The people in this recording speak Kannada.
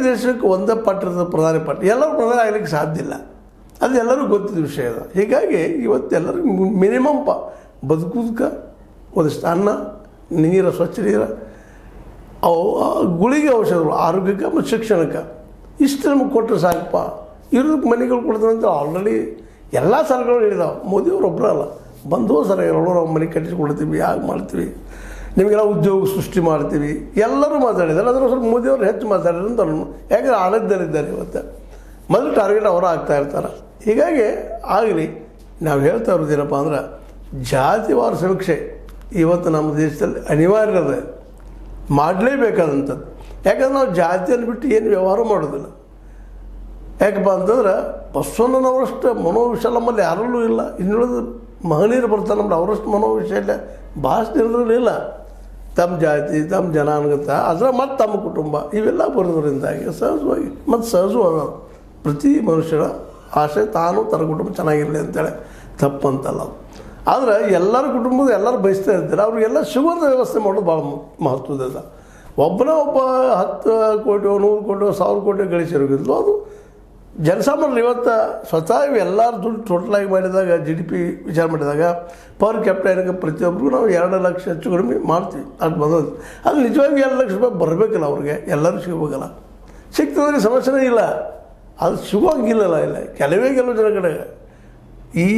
ದೇಶಕ್ಕೆ ಒಂದೇ ಪಟ್ಟಿರ್ತದೆ ಪ್ರಧಾನಿ ಪಟ್ಟ, ಎಲ್ಲರೂ ಪ್ರಧಾನಿ ಆಗಲಿಕ್ಕೆ ಸಾಧ್ಯ ಇಲ್ಲ, ಅದು ಎಲ್ಲರಿಗೂ ಗೊತ್ತಿದ್ದ ವಿಷಯ ಅದು. ಹೀಗಾಗಿ ಇವತ್ತು ಎಲ್ಲರಿಗೂ ಮಿನಿಮಮ್ ಬದುಕುದಕ್ಕೆ ಒಂದಿಷ್ಟು ಅನ್ನ, ನೀರು, ಸ್ವಚ್ಛ ನೀರು, ಅವು ಗುಳಿಗೆ ಔಷಧಗಳು ಆರೋಗ್ಯಕ್ಕೆ ಮತ್ತು ಶಿಕ್ಷಣಕ್ಕೆ ಇಷ್ಟು ನಮಗೆ ಕೊಟ್ಟರೆ ಸಾಕಪ್ಪ. ಇರೋದಕ್ಕೆ ಮನೆಗಳು ಕೊಡ್ತಾರೆ ಅಂತ ಆಲ್ರೆಡಿ ಎಲ್ಲ ಸರ್ಕಾರಗಳು ಹೇಳಿದಾವೆ. ಮೋದಿಯವರು ಒಬ್ಬರು ಅಲ್ಲ, ಬಂದು ಸರ್ಕಾರಗಳು ನಾವು ಮನೆ ಕಟ್ಟಿಸಿಕೊಡ್ತೀವಿ, ಯಾಕೆ ಮಾಡ್ತೀವಿ, ನಿಮಗೆಲ್ಲ ಉದ್ಯೋಗ ಸೃಷ್ಟಿ ಮಾಡ್ತೀವಿ ಎಲ್ಲರೂ ಮಾತಾಡಿದ್ದಾರೆ. ಅದರ ಸ್ವಲ್ಪ ಮೋದಿಯವರು ಹೆಚ್ಚು ಮಾತಾಡಿದ್ರು ಅಂತ ಯಾಕಂದರೆ ಆನಂದದಲ್ಲಿದ್ದಾರೆ. ಇವತ್ತು ಮೊದಲು ಟಾರ್ಗೆಟ್ ಅವರು ಆಗ್ತಾ ಇರ್ತಾರೆ. ಹೀಗಾಗಿ ಆಗಲಿ ನಾವು ಹೇಳ್ತಾ ಇರೋದೇನಪ್ಪ ಅಂದ್ರೆ ಜಾತಿವಾರ ಸಮೀಕ್ಷೆ ಇವತ್ತು ನಮ್ಮ ದೇಶದಲ್ಲಿ ಅನಿವಾರ್ಯದ ಮಾಡಲೇಬೇಕಾದಂಥದ್ದು. ಯಾಕಂದ್ರೆ ನಾವು ಜಾತಿಯನ್ನು ಬಿಟ್ಟು ಏನು ವ್ಯವಹಾರ ಮಾಡೋದಿಲ್ಲ. ಯಾಕಪ್ಪ ಅಂತಂದ್ರೆ ಬಸವಣ್ಣನವರಷ್ಟು ಮನೋವಿಶಾಲಮ್ಮಲ್ಲಿ ಯಾರಲ್ಲೂ ಇಲ್ಲ. ಇನ್ನುಳಿದ ಮಹನೀಯರು ಬರ್ತಾರೆ ನಮ್ಮಲ್ಲಿ ಅವರಷ್ಟು ಮನೋವಿಶಾಲ ಭಾಳಷ್ಟು ಜನರಲ್ಲಿ ಇಲ್ಲ. ತಮ್ಮ ಜಾತಿ, ತಮ್ಮ ಜನಾಂಗತ, ಅದರ ಮತ್ತು ತಮ್ಮ ಕುಟುಂಬ ಇವೆಲ್ಲ ಬರೋದ್ರಿಂದಾಗಿ ಸಹಜವಾಗಿ ಮತ್ತು ಸಹಜವಾದ ಪ್ರತಿ ಮನುಷ್ಯನ ಆಸೆ ತಾನು ತನ್ನ ಕುಟುಂಬ ಚೆನ್ನಾಗಿರಲಿ ಅಂತೇಳಿ ತಪ್ಪಂತಲ್ಲ. ಆದರೆ ಎಲ್ಲರ ಕುಟುಂಬದ ಎಲ್ಲರೂ ಬಯಸ್ತಾ ಇರ್ತಾರೆ, ಅವ್ರಿಗೆಲ್ಲ ಸಿಗುವಂಥ ವ್ಯವಸ್ಥೆ ಮಾಡೋದು ಭಾಳ ಮಹತ್ವದ. ಒಬ್ಬ 10 ಕೋಟಿ 100 ಕೋಟಿ 1000 ಕೋಟಿ ಗಳಿಸಿರೋಗಿದ್ಲು ಅದು ಜನಸಾಮಾನ್ಯರು. ಇವತ್ತು ಸ್ವತಃ ಇವೆಲ್ಲರ ದುಡ್ಡು ಟೋಟಲಾಗಿ ಮಾಡಿದಾಗ GDP ವಿಚಾರ ಮಾಡಿದಾಗ ಪರ್ ಕ್ಯಾಪಿಟಲ್ಗೆ ಪ್ರತಿಯೊಬ್ಬರಿಗೂ ನಾವು 2 ಲಕ್ಷ ಹೆಚ್ಚು ಕಡಿಮೆ ಮಾಡ್ತೀವಿ. ಅದು ಬಂದದ್ದು ಅದು ನಿಜವಾಗಿ 2 ಲಕ್ಷ ರೂಪಾಯಿ ಬರಬೇಕಲ್ಲ ಅವ್ರಿಗೆ, ಎಲ್ಲರೂ ಸಿಗಬೇಕಲ್ಲ. ಸಿಗ್ತದ್ರೆ ಸಮಸ್ಯೆನೇ ಇಲ್ಲ, ಅದು ಸಿಗೋಂಗಿಲ್ಲಲ್ಲ. ಇಲ್ಲ ಕೆಲವೇ ಕೆಲವು ಜನ ಕಡೆ ಈ